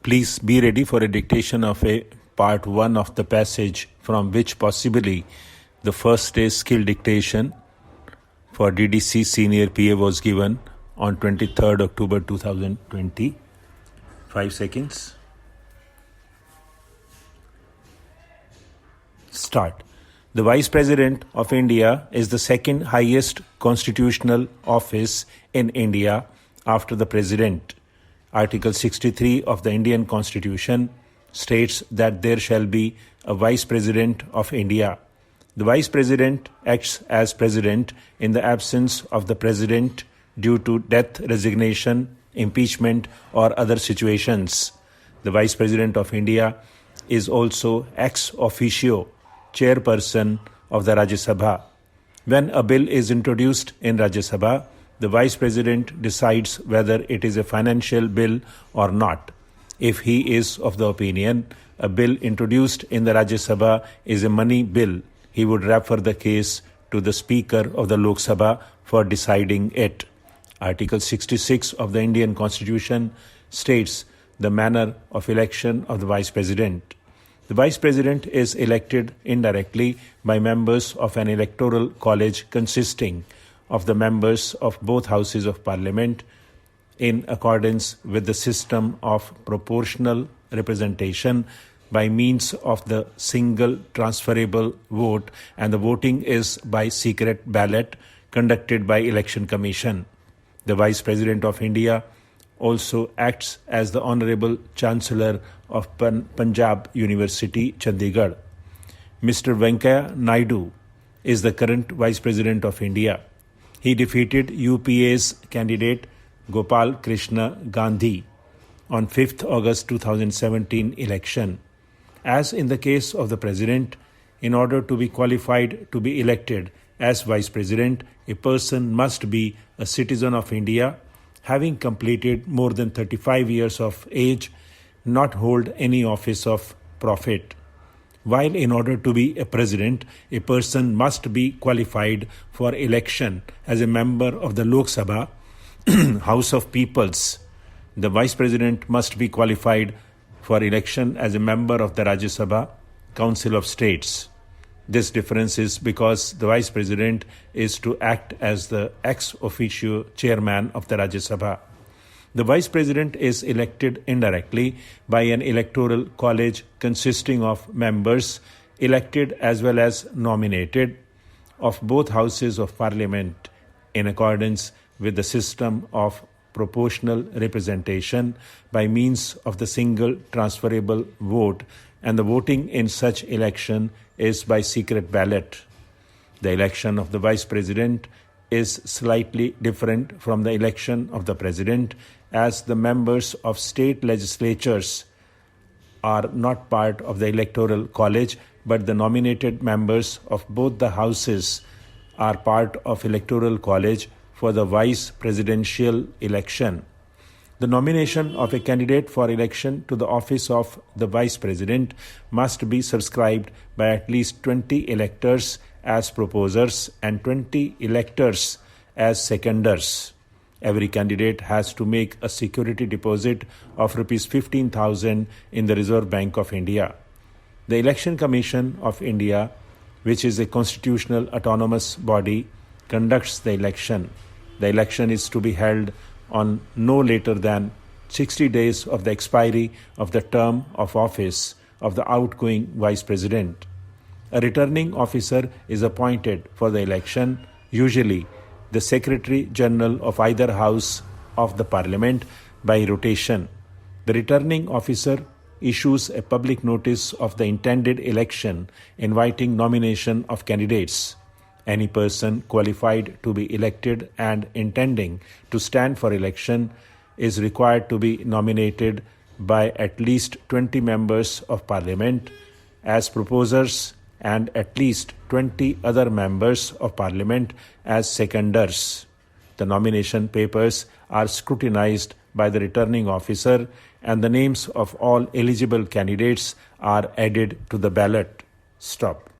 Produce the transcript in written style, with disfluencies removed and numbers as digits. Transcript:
Please be ready for a dictation of a part 1 of the passage, from which possibly the first day skill dictation for DDC Senior PA was given on 23rd October 2020. 5 seconds. Start. The Vice President of India is the second highest constitutional office in India after the President. Article 63 of the Indian Constitution states that there shall be a Vice President of India. The Vice President acts as President in the absence of the President due to death, resignation, impeachment, or other situations. The Vice President of India is also ex officio chairperson of the Rajya Sabha. When a bill is introduced in Rajya Sabha, the Vice President decides whether it is a financial bill or not. If he is of the opinion a bill introduced in the Rajya Sabha is a money bill, he would refer the case to the Speaker of the Lok Sabha for deciding it. Article 66 of the Indian Constitution states the manner of election of the Vice President. The Vice President is elected indirectly by members of an electoral college consisting of the members of both houses of Parliament in accordance with the system of proportional representation by means of the single transferable vote, and the voting is by secret ballot conducted by Election Commission. The Vice President of India also acts as the Honorable Chancellor of Punjab University, Chandigarh. Mr. Venkaiah Naidu is the current Vice President of India. He defeated UPA's candidate Gopal Krishna Gandhi on 5th August 2017 election. As in the case of the President, in order to be qualified to be elected as Vice President, a person must be a citizen of India, having completed more than 35 years of age, not hold any office of profit. While in order to be a president, a person must be qualified for election as a member of the Lok Sabha, House of Peoples, the Vice President must be qualified for election as a member of the Rajya Sabha, Council of States. This difference is because the Vice President is to act as the ex officio chairman of the Rajya Sabha. The Vice President is elected indirectly by an electoral college consisting of members elected as well as nominated of both houses of Parliament in accordance with the system of proportional representation by means of the single transferable vote, and the voting in such election is by secret ballot. The election of the Vice President is slightly different from the election of the President, as the members of state legislatures are not part of the electoral college, but the nominated members of both the houses are part of electoral college for the vice presidential election. The nomination of a candidate for election to the office of the Vice President must be subscribed by at least 20 electors as proposers and 20 electors as seconders. Every candidate has to make a security deposit of Rs 15,000 in the Reserve Bank of India. The Election Commission of India, which is a constitutional autonomous body, conducts the election. The election is to be held on no later than 60 days of the expiry of the term of office of the outgoing Vice President. A returning officer is appointed for the election, usually the Secretary General of either House of the Parliament by rotation. The returning officer issues a public notice of the intended election inviting nomination of candidates. Any person qualified to be elected and intending to stand for election is required to be nominated by at least 20 members of Parliament as proposers and at least 20 other members of Parliament as seconders. The nomination papers are scrutinized by the returning officer, and the names of all eligible candidates are added to the ballot. Stop.